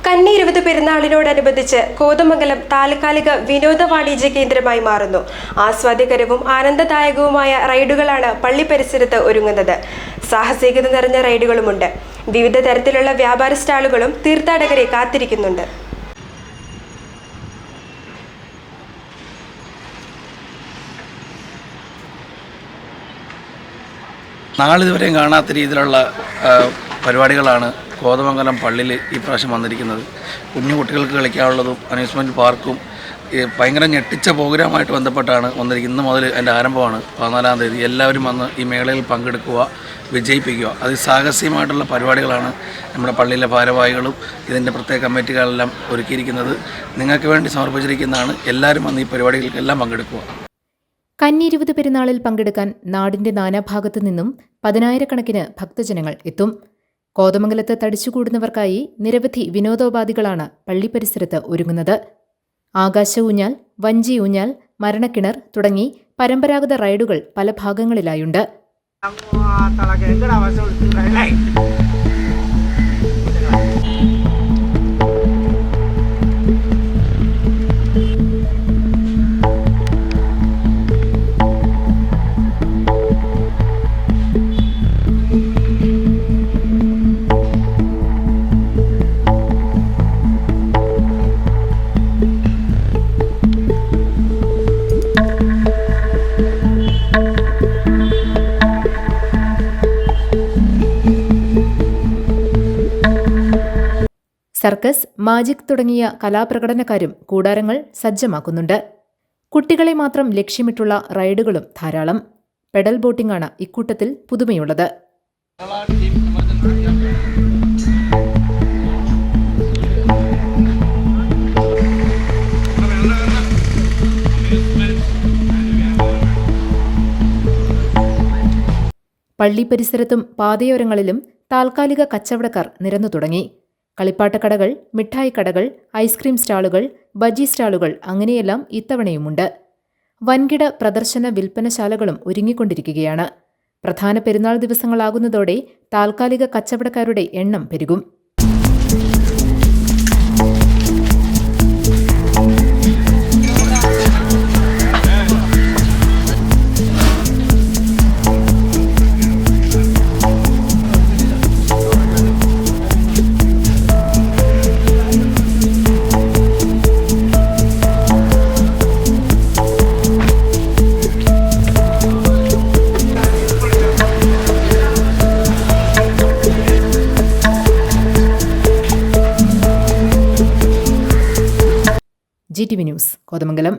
കന്നി 20 പെരുന്നാളിനോടനുബന്ധിച്ച് കോതമംഗലം താൽക്കാലിക വിനോദ വാണിജ്യ കേന്ദ്രമായി മാറുന്നു. ആസ്വാദ്യകരവും ആനന്ദദായകവുമായ റൈഡുകളാണ് പള്ളി പരിസരത്ത് ഒരുങ്ങുന്നത്. സാഹസികത നിറഞ്ഞ റൈഡുകളുമുണ്ട്. വിവിധ തരത്തിലുള്ള വ്യാപാര സ്റ്റാളുകളും തീർത്ഥാടകരെ കാത്തിരിക്കുന്നുണ്ട്. നാളിതുവരെയും കാണാത്ത രീതിയിലുള്ള പരിപാടികളാണ് കോതമംഗലം പള്ളിയിൽ ഈ പ്രാവശ്യം വന്നിരിക്കുന്നത്. കുഞ്ഞു കുട്ടികൾക്ക് കളിക്കാനുള്ളതും അമ്യൂസ്മെൻറ്റ് പാർക്കും ഭയങ്കര ഞെട്ടിച്ച പ്രോഗ്രാമായിട്ട് ബന്ധപ്പെട്ടാണ് വന്നിരിക്കുന്നത്. ഇന്ന് മുതൽ അതിൻ്റെ ആരംഭമാണ് 14-ാം തീയതി. എല്ലാവരും വന്ന് ഈ മേളയിൽ പങ്കെടുക്കുക, വിജയിപ്പിക്കുക. അതിസാഹസികമായിട്ടുള്ള പരിപാടികളാണ് നമ്മുടെ പള്ളിയിലെ ഭാരവാഹികളും ഇതിൻ്റെ പ്രത്യേക കമ്മിറ്റികളെല്ലാം ഒരുക്കിയിരിക്കുന്നത്. നിങ്ങൾക്ക് വേണ്ടി സമർപ്പിച്ചിരിക്കുന്നതാണ്. എല്ലാവരും വന്ന് ഈ പരിപാടികൾക്കെല്ലാം പങ്കെടുക്കുക. കന്നി 20 പെരുന്നാളിൽ പങ്കെടുക്കാൻ നാടിന്റെ നാനാഭാഗത്തു നിന്നും 10,000-കണക്കിന് ഭക്തജനങ്ങൾ എത്തും. കോതമംഗലത്ത് തടിച്ചുകൂടുന്നവർക്കായി നിരവധി വിനോദോപാധികളാണ് പള്ളി പരിസരത്ത് ഒരുങ്ങുന്നത്. ആകാശ ഊഞ്ഞാൽ, വഞ്ചി ഊഞ്ഞാൽ, മരണക്കിണർ തുടങ്ങി പരമ്പരാഗത റൈഡുകൾ പല ഭാഗങ്ങളിലായുണ്ട്. സർക്കസ്, മാജിക് തുടങ്ങിയ കലാപ്രകടനക്കാരും കൂടാരങ്ങൾ സജ്ജമാക്കുന്നുണ്ട്. കുട്ടികളെ മാത്രം ലക്ഷ്യമിട്ടുള്ള റൈഡുകളും ധാരാളം. പെഡൽ ബോട്ടിംഗാണ് ഇക്കൂട്ടത്തിൽ പുതുമയുള്ളത്. പള്ളി പരിസരത്തും പാതയോരങ്ങളിലും താൽക്കാലിക കച്ചവടക്കാർ നിരന്നു തുടങ്ങി. കളിപ്പാട്ടക്കടകൾ, മിഠായിക്കടകൾ, ഐസ്ക്രീം സ്റ്റാളുകൾ, ബജി സ്റ്റാളുകൾ അങ്ങനെയെല്ലാം ഇത്തവണയുമുണ്ട്. വൻകിട പ്രദർശന വിൽപ്പനശാലകളും ഒരുങ്ങിക്കൊണ്ടിരിക്കുകയാണ്. പ്രധാന പെരുന്നാൾ ദിവസങ്ങളാകുന്നതോടെ താൽക്കാലിക കച്ചവടക്കാരുടെ എണ്ണം പെരുകും. GTV news, Kothamangalam.